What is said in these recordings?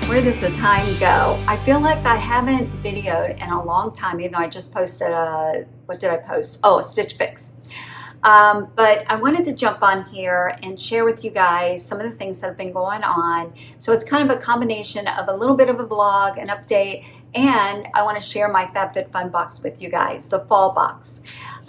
Where does the time go? I feel like I haven't videoed in a long time, even though I just posted what did I post? Oh, a stitch fix. But I wanted to jump on here and share with you guys some of the things that have been going on. So it's kind of a combination of a little bit of a vlog, an update, and I want to share my FabFitFun box with you guys, the fall box.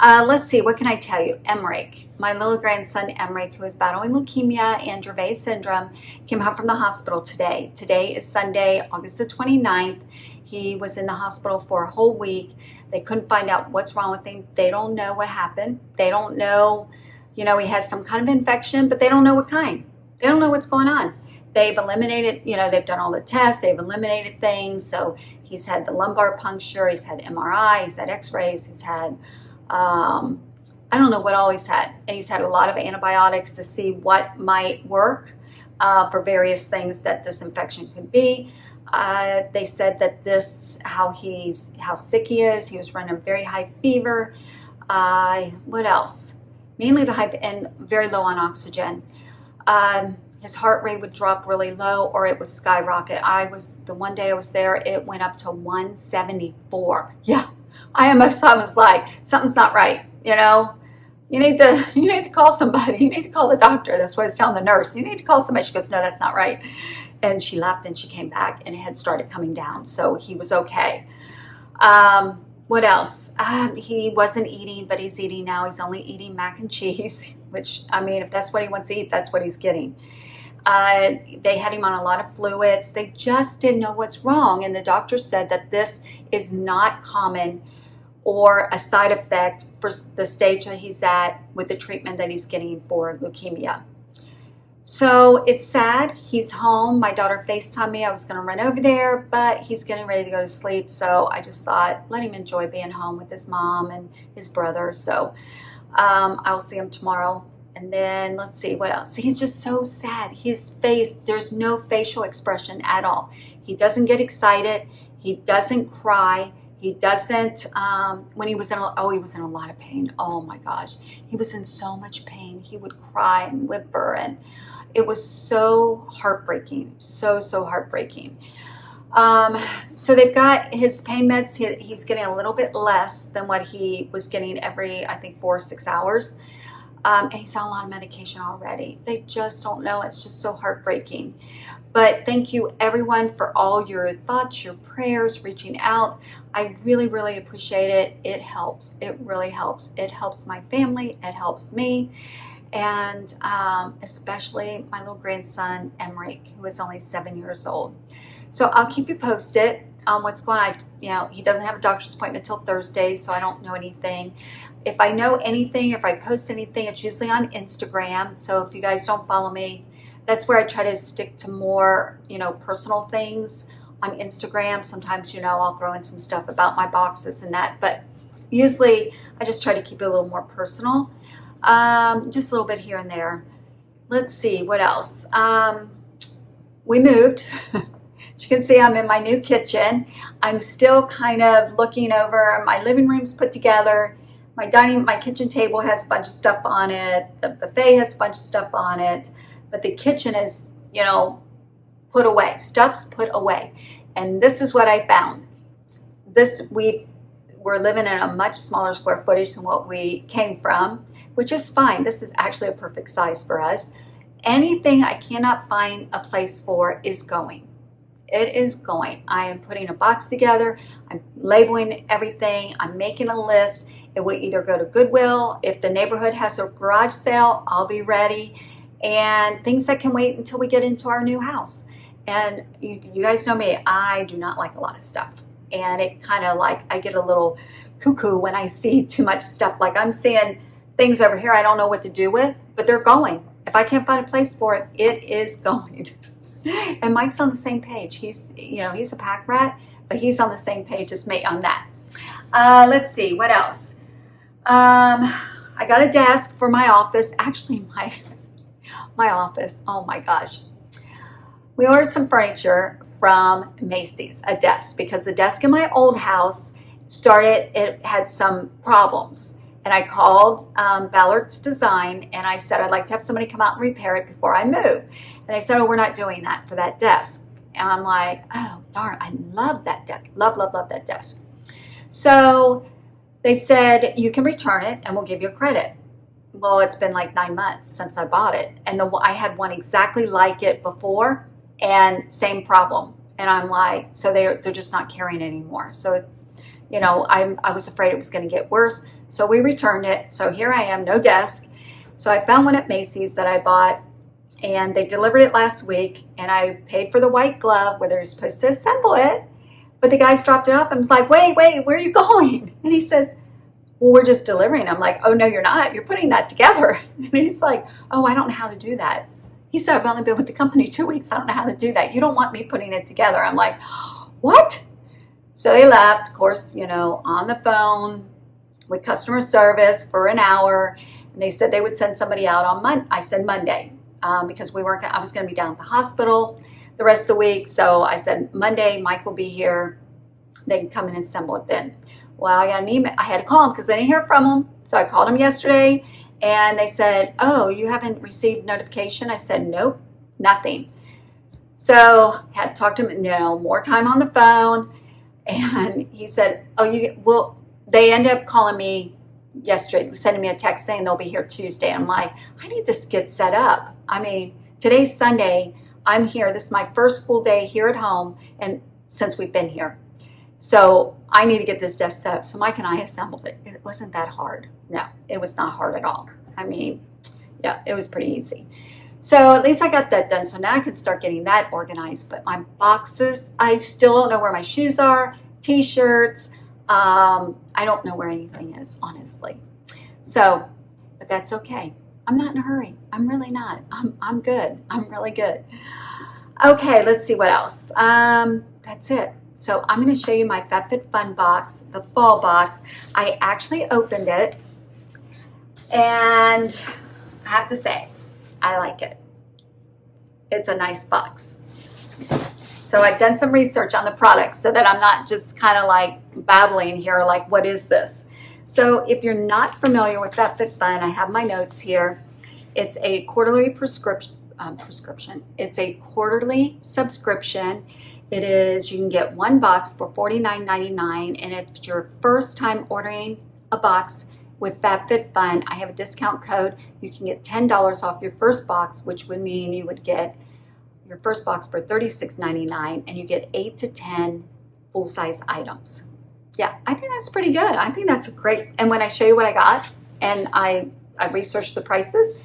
Let's see, what can I tell you? Emmerick, my little grandson Emmerick, who is battling leukemia and Dravet syndrome, came home from the hospital today. Today is Sunday, August the 29th. He was in the hospital for a whole week. They couldn't find out what's wrong with him. They don't know what happened. They don't know, he has some kind of infection, but they don't know what kind. They don't know what's going on. They've eliminated, they've done all the tests. They've eliminated things. So he's had the lumbar puncture. He's had MRI. He's had x-rays. He's had, I don't know what all he's had. And he's had a lot of antibiotics to see what might work for various things that this infection could be. They said that how sick he is. He was running a very high fever. What else? Mainly the high and very low on oxygen. His heart rate would drop really low, or it would skyrocket. The one day I was there, it went up to 174. Yeah, I was like, something's not right. You need to call somebody. You need to call the doctor. That's what I was telling the nurse. You need to call somebody. She goes, no, that's not right. And she left and she came back and it had started coming down. So he was okay. What else? He wasn't eating, but he's eating now. He's only eating mac and cheese, which, if that's what he wants to eat, that's what he's getting. They had him on a lot of fluids. They just didn't know what's wrong. And the doctor said that this is not common or a side effect for the stage that he's at with the treatment that he's getting for leukemia. So it's sad. He's home. My daughter FaceTimed me. I was going to run over there, but he's getting ready to go to sleep. So I just thought, let him enjoy being home with his mom and his brother. So I'll see him tomorrow. And then let's see what else. He's just so sad. His face, there's no facial expression at all. He doesn't get excited. He doesn't cry. He doesn't, when he was in a lot of pain. Oh my gosh. He was in so much pain. He would cry and whimper, and it was so heartbreaking. So heartbreaking. So they've got his pain meds. He's getting a little bit less than what he was getting every, I think, 4 or 6 hours. And he's on a lot of medication already. They just don't know. It's just so heartbreaking. But thank you, everyone, for all your thoughts, your prayers, reaching out. I really, really appreciate it. It helps. It really helps. It helps my family. It helps me. And especially my little grandson, Emmerick, who is only 7 years old. So I'll keep you posted on what's going on. He doesn't have a doctor's appointment until Thursday, so I don't know anything. If I know anything, if I post anything, it's usually on Instagram. So if you guys don't follow me, that's where I try to stick to more, personal things on Instagram. Sometimes, I'll throw in some stuff about my boxes and that. But usually I just try to keep it a little more personal. Just a little bit here and there. Let's see, what else? We moved. As you can see, I'm in my new kitchen. I'm still kind of looking over. My living room's put together. My kitchen table has a bunch of stuff on it. The buffet has a bunch of stuff on it. But the kitchen is, put away. Stuff's put away. And this is what I found. We're living in a much smaller square footage than what we came from, which is fine. This is actually a perfect size for us. Anything I cannot find a place for is going. It is going. I am putting a box together. I'm labeling everything. I'm making a list. It will either go to Goodwill. If the neighborhood has a garage sale, I'll be ready. And things that can wait until we get into our new house. And you guys know me, I do not like a lot of stuff. And it kind of I get a little cuckoo when I see too much stuff. Like I'm seeing things over here I don't know what to do with, but they're going. If I can't find a place for it, it is going. And Mike's on the same page. He's a pack rat, but he's on the same page as me on that. Let's see, what else? I got a desk for my office. Actually, my office, oh my gosh. We ordered some furniture from Macy's, a desk, because the desk in my old house it had some problems. And I called Ballard's Design and I said, I'd like to have somebody come out and repair it before I move. And they said, oh, we're not doing that for that desk. And I'm like, oh, darn, I love that desk. Love, love, love that desk. So they said, you can return it and we'll give you a credit. Well, it's been like 9 months since I bought it. And I had one exactly like it before and same problem. And I'm like, so they're just not carrying it anymore. So, you know, I was afraid it was going to get worse. So we returned it. So here I am, no desk. So I found one at Macy's that I bought, and they delivered it last week, and I paid for the white glove where they're supposed to assemble it. But the guys dropped it off and was like, wait, where are you going? And he says, well, we're just delivering. I'm like, oh, no, you're not. You're putting that together. And he's like, oh, I don't know how to do that. He said, I've only been with the company 2 weeks. I don't know how to do that. You don't want me putting it together. I'm like, what? So they left, of course, you know, on the phone with customer service for an hour. And they said they would send somebody out on Monday. I said Monday because I was going to be down at the hospital the rest of the week. So I said, Monday, Mike will be here. They can come and assemble it then. Well, I got an email. I had to call him because I didn't hear from him. So I called him yesterday, and they said, oh, you haven't received notification? I said, nope, nothing. So I had to talk to him, you know, more time on the phone. And he said, oh, they ended up calling me yesterday, sending me a text saying they'll be here Tuesday. I'm like, I need this get set up. I mean, today's Sunday. I'm here. This is my first full day here at home, and since we've been here. So I need to get this desk set up. So Mike and I assembled it. It wasn't that hard. No, it was not hard at all. I mean, yeah, it was pretty easy. So at least I got that done. So now I can start getting that organized. But my boxes, I still don't know where my shoes are, t-shirts. I don't know where anything is, honestly. So, but that's okay. I'm not in a hurry. I'm really not. I'm good. I'm really good. Okay, let's see what else. That's it. So I'm going to show you my FabFitFun box, the fall box. I actually opened it, and I have to say, I like it. It's a nice box. So I've done some research on the product so that I'm not just kind of like babbling here, like, what is this? So if you're not familiar with FabFitFun, I have my notes here. It's a quarterly It's a quarterly subscription. It is, you can get one box for $49.99, and if it's your first time ordering a box with FabFitFun, I have a discount code. You can get $10 off your first box, which would mean you would get your first box for $36.99, and you get 8 to 10 full-size items. Yeah, I think that's pretty good. I think that's great. And when I show you what I got, and I researched the prices,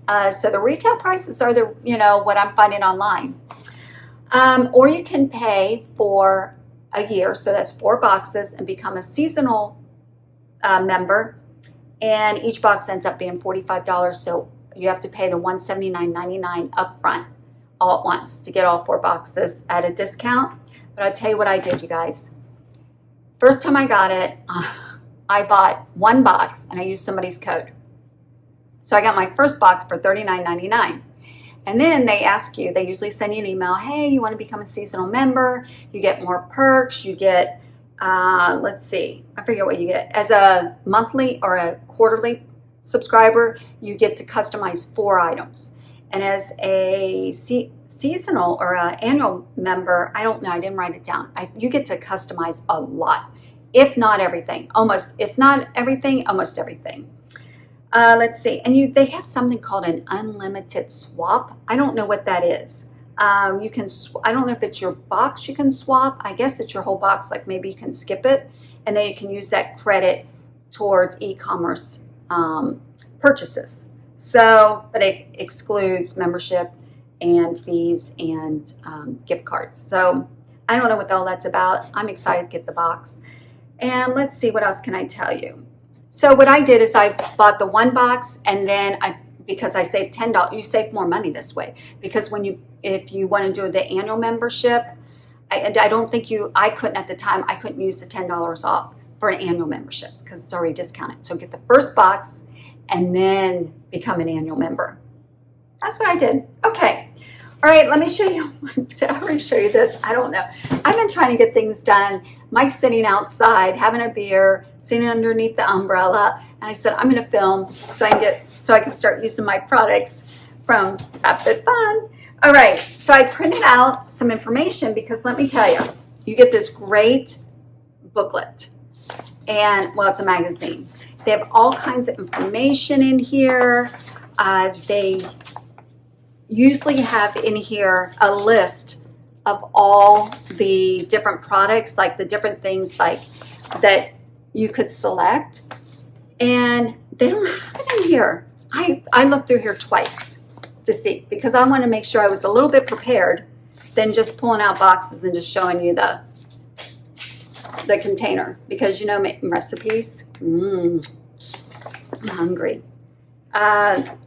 so the retail prices are what I'm finding online. Or you can pay for a year, so that's 4 boxes, and become a seasonal member, and each box ends up being $45, so you have to pay the $179.99 up front all at once to get all 4 boxes at a discount. But I'll tell you what I did, you guys. First time I got it, I bought 1 box, and I used somebody's code. So I got my first box for $39.99. And then they ask you, they usually send you an email, hey, you want to become a seasonal member, you get more perks, you get, let's see, I forget what you get. As a monthly or a quarterly subscriber, you get to customize 4 items. And as a seasonal or an annual member, I don't know, I didn't write it down. You get to customize a lot, if not everything, if not everything, almost everything. Let's see, and they have something called an unlimited swap. I don't know what that is. You can, I don't know if it's your box you can swap. I guess it's your whole box, like maybe you can skip it, and then you can use that credit towards e-commerce purchases. So, but it excludes membership and fees and gift cards. So I don't know what all that's about. I'm excited to get the box. And let's see, what else can I tell you? So what I did is I bought the 1 box, and then because I saved $10, you save more money this way. Because if you want to do the annual membership, I don't think I couldn't at the time, I couldn't use the $10 off for an annual membership because it's already discounted. So get the first box and then become an annual member. That's what I did. Okay. All right, let me show you. Did I already show you this? I don't know. I've been trying to get things done. Mike's sitting outside having a beer, sitting underneath the umbrella, and I said I'm going to film so I can start using my products from FabFitFun. All right, so I printed out some information because let me tell you, you get this great booklet. And, well, it's a magazine. They have all kinds of information in here. They usually have in here a list of all the different products, like the different things like that you could select. And they don't have it in here. I looked through here twice to see, because I want to make sure I was a little bit prepared than just pulling out boxes and just showing you the container, because you know, making recipes. I'm hungry.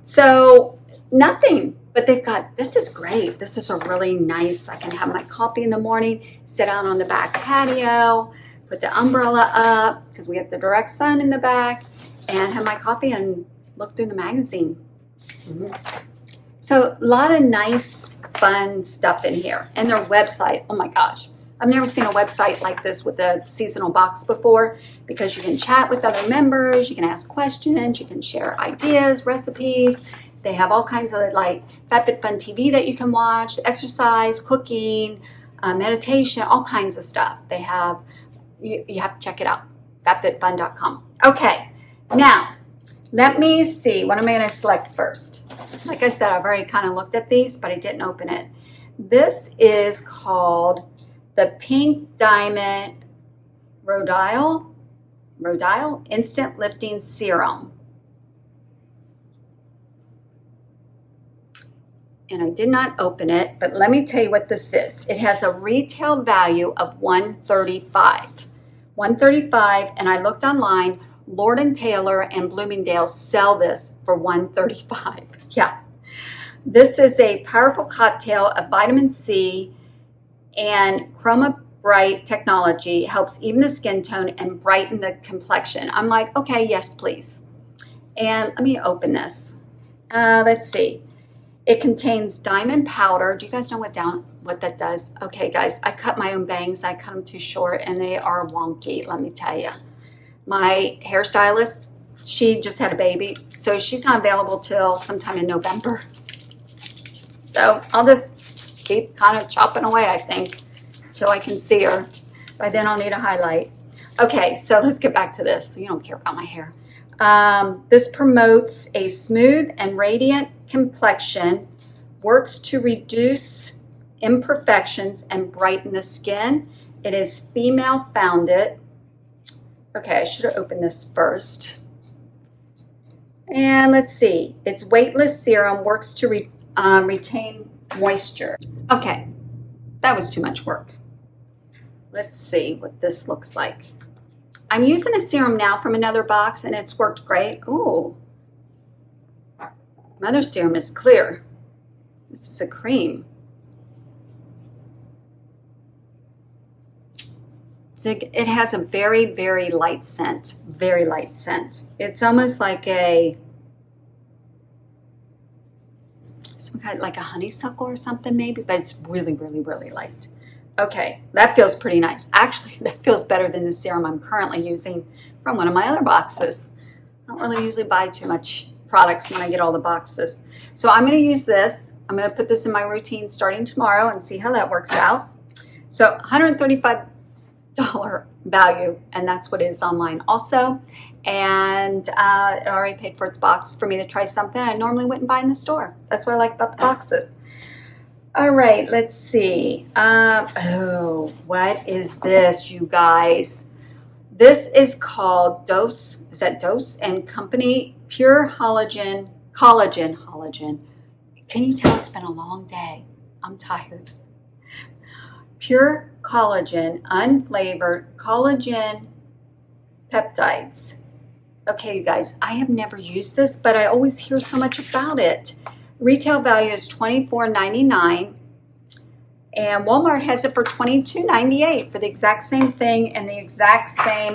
So nothing, but they've got, this is great. This is a really nice, I can have my coffee in the morning, sit out on the back patio, put the umbrella up because we have the direct sun in the back, and have my coffee and look through the magazine. So a lot of nice, fun stuff in here. And their website, oh my gosh. I've never seen a website like this with a seasonal box before, because you can chat with other members, you can ask questions, you can share ideas, recipes. They have all kinds of like FabFitFun TV that you can watch, exercise, cooking, meditation, all kinds of stuff. They have, you have to check it out, FabFitFun.com. Okay, now let me see, what am I going to select first? Like I said, I've already kind of looked at these, but I didn't open it. This is called the Pink Diamond Rhodile Instant Lifting Serum. And I did not open it, but let me tell you what this is. It has a retail value of $135. $135, and I looked online, Lord & Taylor and Bloomingdale's sell this for $135. Yeah. This is a powerful cocktail of vitamin C and Chroma Bright technology, helps even the skin tone and brighten the complexion. I'm like, okay, yes, please. And let me open this. Let's see. It contains diamond powder. Do you guys know what that does? Okay, guys, I cut my own bangs. I cut them too short, and they are wonky, let me tell you. My hairstylist, she just had a baby, so she's not available till sometime in November. So I'll just keep kind of chopping away, I think, till I can see her. By then I'll need a highlight. Okay, so let's get back to this. You don't care about my hair. This promotes a smooth and radiant complexion, works to reduce imperfections and brighten the skin. It is female founded. Okay, I should have opened this first. And let's see. It's weightless serum, works to retain moisture. Okay, that was too much work. Let's see what this looks like. I'm using a serum now from another box, and it's worked great. Ooh, my other serum is clear. This is a cream. So it has a very, very light scent. Very light scent. It's almost like some kind of like a honeysuckle or something maybe, but it's really, really, really light. Okay, that feels pretty nice. Actually, that feels better than the serum I'm currently using from one of my other boxes. I don't really usually buy too much products when I get all the boxes. So I'm going to use this. I'm going to put this in my routine starting tomorrow and see how that works out. So $135 value, and that's what it is online also. And it already paid for its box for me to try something I normally wouldn't buy in the store. That's what I like about the boxes. All right, let's see. Oh, what is this, you guys? This is called Dose. Is that Dose and Company Pure Collagen. Can you tell it's been a long day? I'm tired. Pure collagen, unflavored collagen peptides. Okay, you guys, I have never used this, but I always hear so much about it. Retail value is $24.99, and Walmart has it for $22.98 for the exact same thing and the exact same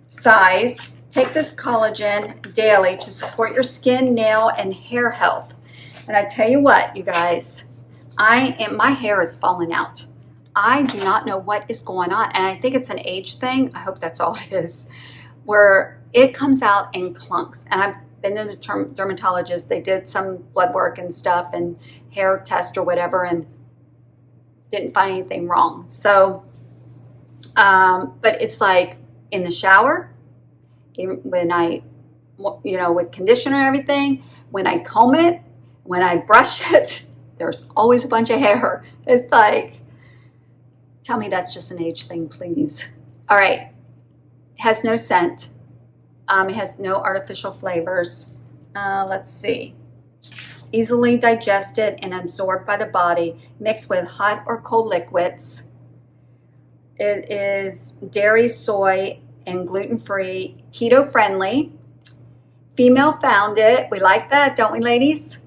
size. Take this collagen daily to support your skin, nail, and hair health. And I tell you what, you guys, my hair is falling out. I do not know what is going on, and I think it's an age thing. I hope that's all it is, where it comes out in clunks. And been to the dermatologist. They did some blood work and stuff and hair test or whatever and didn't find anything wrong. So, but it's like in the shower, when I, with conditioner and everything, when I comb it, when I brush it, there's always a bunch of hair. It's like, tell me that's just an age thing, please. All right. It has no scent. It has no artificial flavors. Let's see. Easily digested and absorbed by the body, mixed with hot or cold liquids. It is dairy, soy, and gluten-free, keto-friendly. Female founded. We like that, don't we, ladies?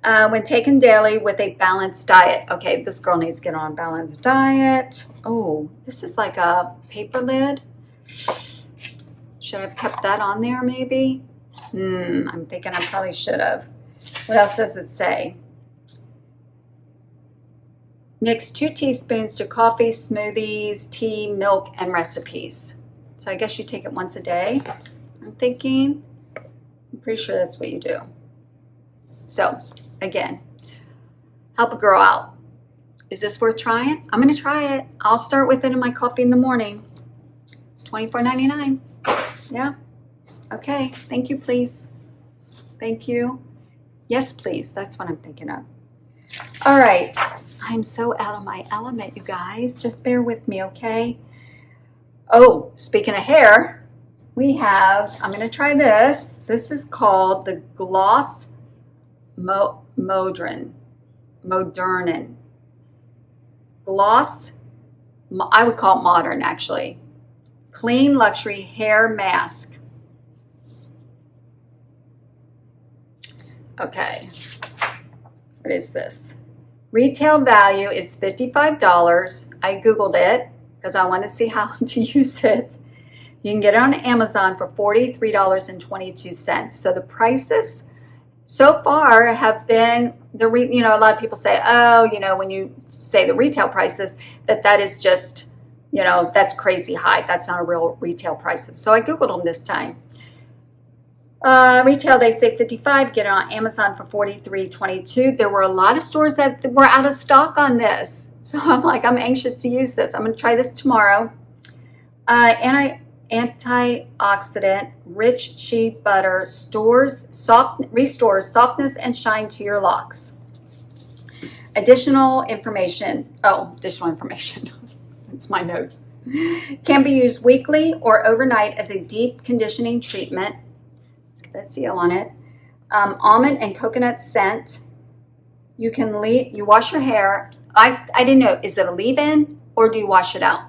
When taken daily with a balanced diet. Okay, this girl needs to get on a balanced diet. Oh, this is like a paper lid. Should I have kept that on there maybe? I'm thinking I probably should have. What else does it say? Mix 2 teaspoons to coffee, smoothies, tea, milk, and recipes. So I guess you take it once a day, I'm thinking. I'm pretty sure that's what you do. So, again, help a girl out. Is this worth trying? I'm going to try it. I'll start with it in my coffee in the morning. $24.99. Yeah. Okay. Thank you, please. Thank you. Yes, please. That's what I'm thinking of. All right. I'm so out of my element, you guys. Just bear with me, okay? Oh, speaking of hair, we have, I'm going to try this. This is called the Gloss Modernin. Gloss, I would call it modern, actually. Clean luxury hair mask. Okay, what is this? Retail value is $55. I Googled it because I want to see how to use it. You can get it on Amazon for $43.22. So the prices so far have been, a lot of people say, oh, when you say the retail prices, that is just, that's crazy high. That's not a real retail prices. So I Googled them this time. Retail, they say $55, get it on Amazon for $43.22. There were a lot of stores that were out of stock on this. So I'm like, I'm anxious to use this. I'm going to try this tomorrow. Antioxidant, rich shea butter, restores softness and shine to your locks. Additional information. It's my notes. Can be used weekly or overnight as a deep conditioning treatment. Let's get that seal on it. Almond and coconut scent. You wash your hair. I didn't know, is it a leave-in or do you wash it out?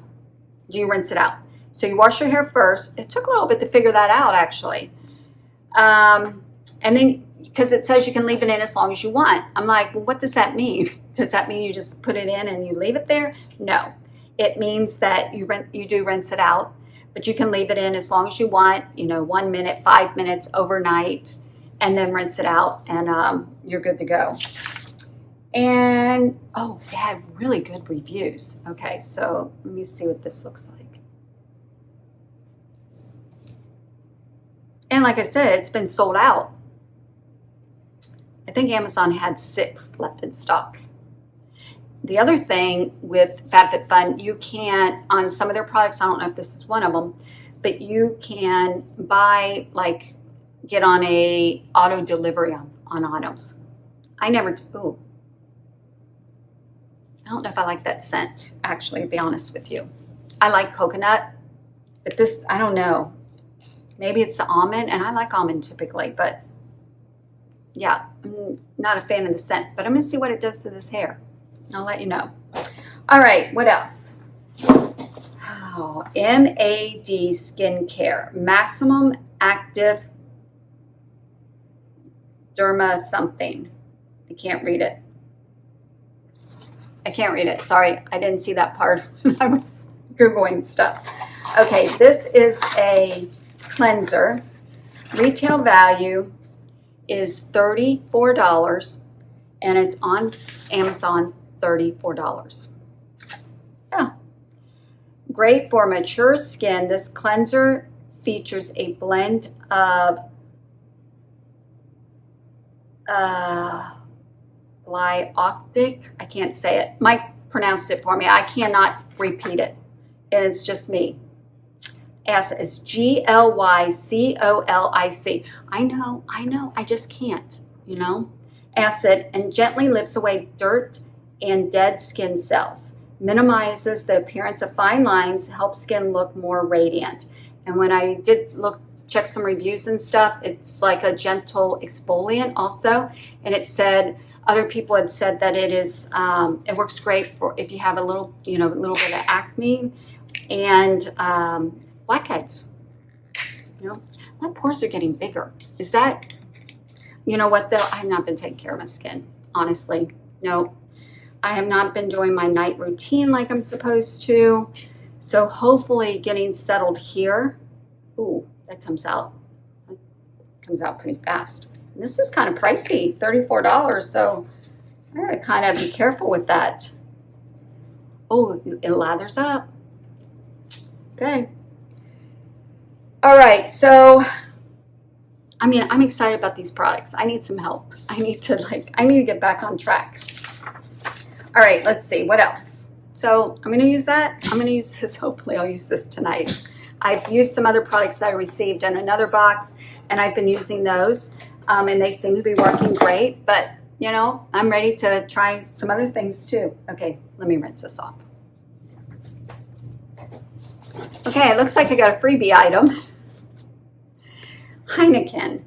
Do you rinse it out? So you wash your hair first. It took a little bit to figure that out, actually. And then, because it says you can leave it in as long as you want. I'm like, well, what does that mean? Does that mean you just put it in and you leave it there? No. It means that you do rinse it out, but you can leave it in as long as you want, 1 minute, 5 minutes, overnight, and then rinse it out, and you're good to go. And, oh, they had really good reviews. Okay, so let me see what this looks like. And like I said, it's been sold out. I think Amazon had 6 left in stock. The other thing with FabFitFun, you can, on some of their products, I don't know if this is one of them, but you can buy, get on a auto delivery on items. I never do. I don't know if I like that scent, actually, to be honest with you. I like coconut, but this, I don't know. Maybe it's the almond, and I like almond typically, but yeah, I'm not a fan of the scent, but I'm going to see what it does to this hair. I'll let you know. All right, what else? Oh, MAD Skincare, Maximum Active Derma something. I can't read it. Sorry, I didn't see that part when I was Googling stuff. Okay, this is a cleanser. Retail value is $34, and it's on Amazon, $34. Yeah. Great for mature skin. This cleanser features a blend of Glyoctic. I can't say it. Mike pronounced it for me. I cannot repeat it. It's just me. S is Glycolic. I know, I just can't, you know. Acid and gently lifts away dirt and dead skin cells. Minimizes the appearance of fine lines, helps skin look more radiant. And when I did check some reviews and stuff, it's like a gentle exfoliant also. And it said, other people had said that it is, it works great for if you have a little, you know, a little bit of acne and blackheads. You know, my pores are getting bigger. Is that, you know what though? I have not been taking care of my skin, honestly. No, I have not been doing my night routine like I'm supposed to. So hopefully getting settled here. Ooh, that comes out pretty fast. And this is kind of pricey, $34. So I gotta kind of be careful with that. Oh, it lathers up. Okay. All right, so I mean, I'm excited about these products. I need some help. I need to get back on track. All right, let's see, what else? So I'm gonna use that. I'm gonna use this, hopefully I'll use this tonight. I've used some other products that I received in another box, and I've been using those, and they seem to be working great, but you know, I'm ready to try some other things too. Okay, let me rinse this off. Okay, it looks like I got a freebie item. Heineken,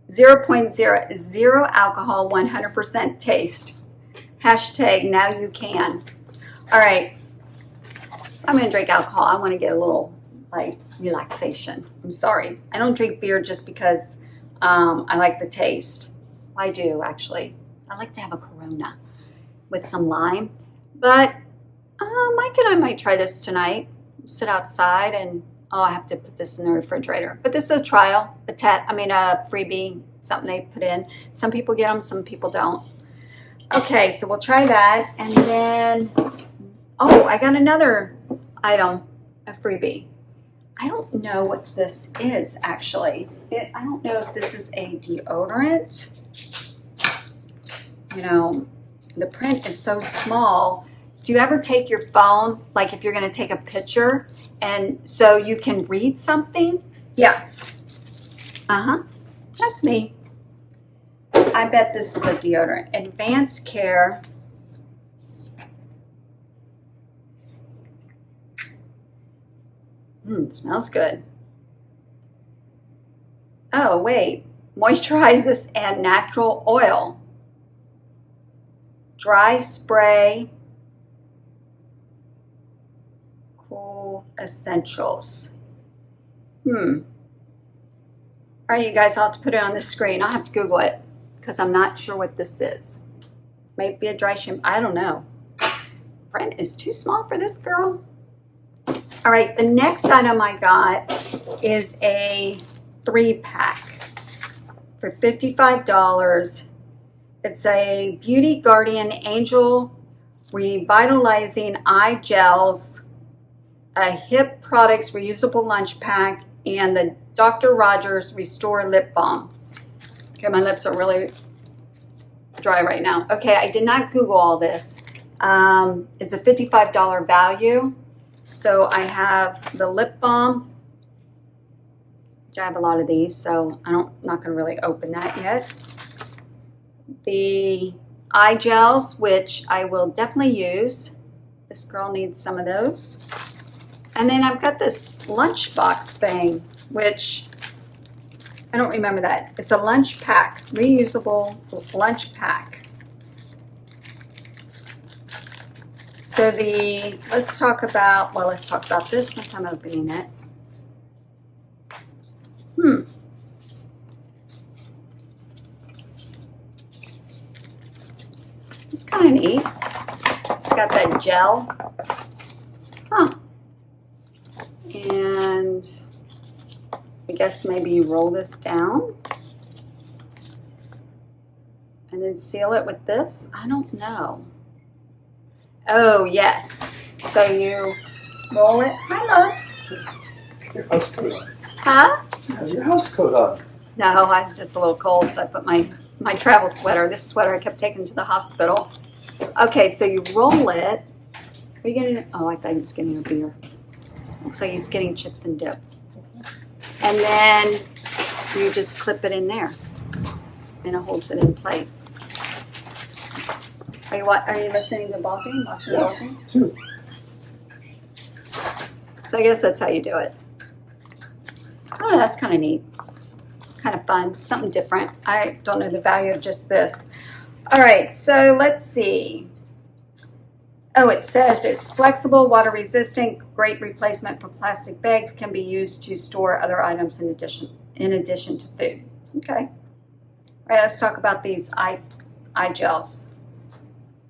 0.0 alcohol, 100% taste. Hashtag now you can. All right, I'm gonna drink alcohol. I wanna get a little like relaxation. I'm sorry. I don't drink beer just because I like the taste. I do actually. I like to have a Corona with some lime, but Mike and I might try this tonight. Sit outside and, oh, I have to put this in the refrigerator. But this is a trial, a freebie, something they put in. Some people get them, some people don't. Okay, so we'll try that. And then, oh, I got another item, a freebie. I don't know what this is, actually. I don't know if this is a deodorant. You know, the print is so small. Do you ever take your phone, like if you're going to take a picture, and so you can read something? Yeah. That's me. I bet this is a deodorant. Advanced Care. It smells good. Oh, wait. Moisturizes and natural oil. Dry spray. Cool essentials. All right, you guys, I'll have to put it on the screen. I'll have to Google it because I'm not sure what this is. Maybe a dry shampoo. I don't know. Print is too small for this girl. All right, the next item I got is a 3-pack for $55. It's a Beauty Guardian Angel Revitalizing Eye Gels, a Hip Products Reusable Lunch Pack, and the Dr. Rogers Restore Lip Balm. Okay, my lips are really dry right now. Okay, I did not Google all this. It's a $55 value. So I have the lip balm, which I have a lot of these, so not going to really open that yet. The eye gels, which I will definitely use. This girl needs some of those. And then I've got this lunchbox thing, which I don't remember that. It's a lunch pack, reusable lunch pack. So let's talk about this since I'm opening it. It's kind of neat. It's got that gel. And I guess maybe you roll this down and then seal it with this. I don't know. Oh, yes. So you roll it. Hi, Love. Your house coat on. Huh? How's your house coat on? No, I was just a little cold, so I put my my travel sweater. This sweater I kept taking to the hospital. Okay, so you roll it. Are you getting? Oh, I thought he was getting a beer. Looks like he's getting chips and dip. And then you just clip it in there, and it holds it in place. Are you listening to the ball game? Watching the ball game? Two. So I guess that's how you do it. Oh, that's kind of neat. Kind of fun. Something different. I don't know the value of just this. All right, so let's see. Oh, it says it's flexible, water resistant, great replacement for plastic bags, can be used to store other items in addition to food. Okay. All right, let's talk about these eye gels.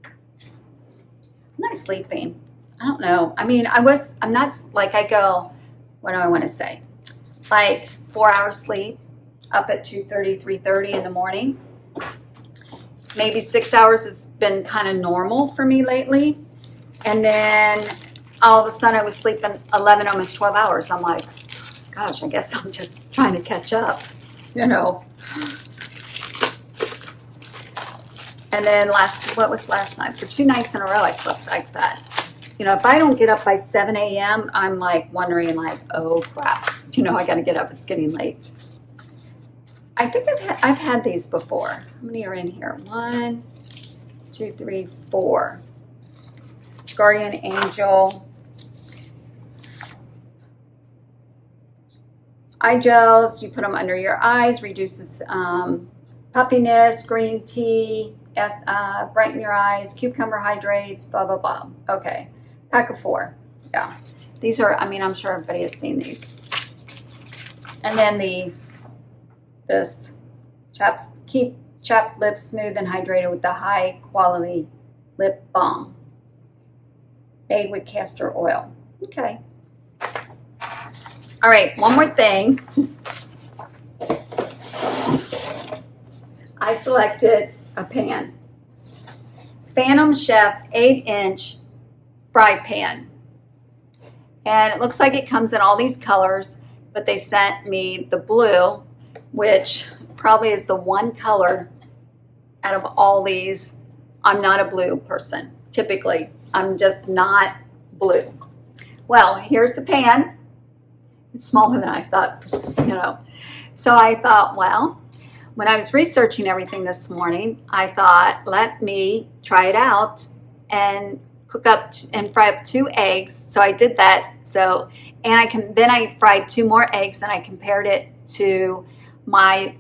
I'm not sleeping. I don't know. I mean, I'm not like I go, what do I want to say? Like 4 hours sleep, up at 2:30, 3:30 in the morning. Maybe 6 hours has been kind of normal for me lately. And then all of a sudden I was sleeping 11, almost 12 hours. I'm like, gosh, I guess I'm just trying to catch up, you know. And then what was last night? For 2 nights in a row, I slept like that. You know, if I don't get up by 7 a.m., I'm like wondering like, oh crap, you know, I got to get up. It's getting late. I think I've had these before. How many are in here? 1, 2, 3, 4. Guardian Angel. Eye gels, you put them under your eyes, reduces puffiness, green tea, brighten your eyes, cucumber hydrates, blah, blah, blah. Okay, pack of 4. Yeah, these are, I mean, I'm sure everybody has seen these. And then this keep chapped lips smooth and hydrated with the high quality lip balm made with castor oil. Okay. All right, one more thing. I selected a pan. Phantom Chef 8-inch fry pan. And it looks like it comes in all these colors, but they sent me the blue, which probably is the one color out of all these. I'm not a blue person, typically. I'm just not blue. Well, here's the pan. It's smaller than I thought, you know. So I thought, well, when I was researching everything this morning, I thought, let me try it out and cook up and fry up 2 eggs. So I did that. So, and then I fried 2 more eggs, and I compared it to my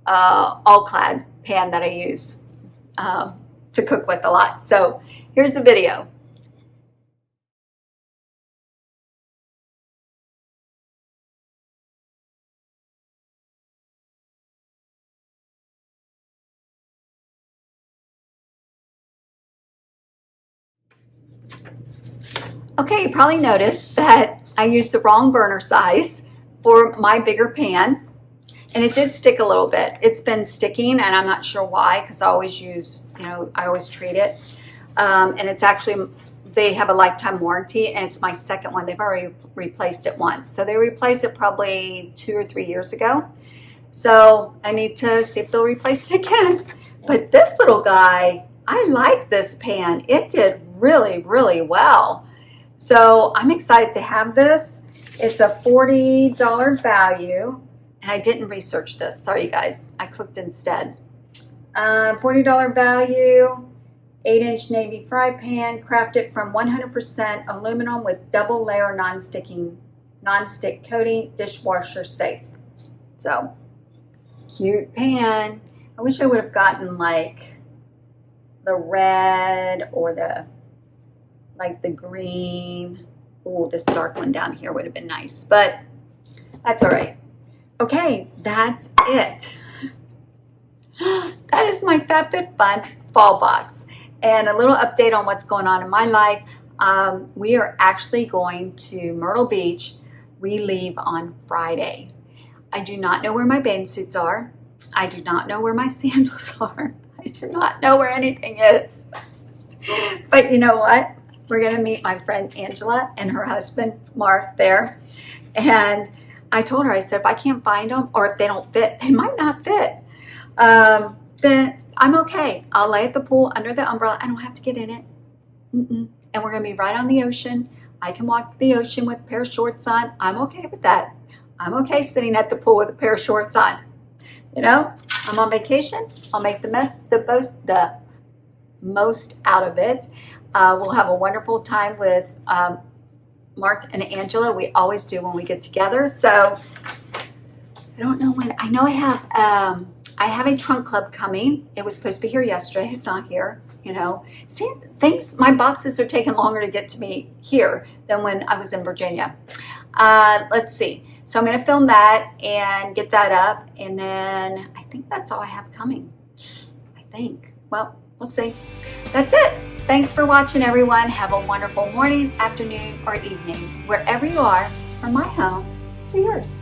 all-clad pan that I use to cook with a lot. So here's the video. Okay, you probably noticed that I used the wrong burner size for my bigger pan, and it did stick a little bit. It's been sticking, and I'm not sure why, because I always use, you know, I always treat it. And it's actually, they have a lifetime warranty, and it's my second one. They've already replaced it once. So they replaced it probably 2 or 3 years ago. So I need to see if they'll replace it again. But this little guy, I like this pan. It did really, really well. So I'm excited to have this. It's a $40 value, and I didn't research this. Sorry, you guys. I cooked instead. $40 value, 8-inch navy fry pan, crafted from 100% aluminum with double layer non-stick coating, dishwasher safe. So, cute pan. I wish I would have gotten like the red or the green. Oh, this dark one down here would have been nice, but that's all right. Okay, that's it. That is my FabFitFun fall box. And a little update on what's going on in my life. We are actually going to Myrtle Beach. We leave on Friday. I do not know where my bathing suits are. I do not know where my sandals are. I do not know where anything is. But you know what? We're going to meet my friend Angela and her husband Mark there. And I told her, I said, if I can't find them or if they don't fit, they might not fit. then I'm okay. I'll lay at the pool under the umbrella. I don't have to get in it. And we're going to be right on the ocean. I can walk the ocean with a pair of shorts on. I'm okay with that. I'm okay sitting at the pool with a pair of shorts on. You know, I'm on vacation. I'll make the most out of it. We'll have a wonderful time with Mark and Angela. We always do when we get together. So I don't know when. I know I have a trunk club coming. It was supposed to be here yesterday. It's not here. You know, see, my boxes are taking longer to get to me here than when I was in Virginia. Let's see. So I'm going to film that and get that up. And then I think that's all I have coming. I think. Well, we'll see. That's it. Thanks for watching, everyone. Have a wonderful morning, afternoon, or evening, wherever you are, from my home to yours.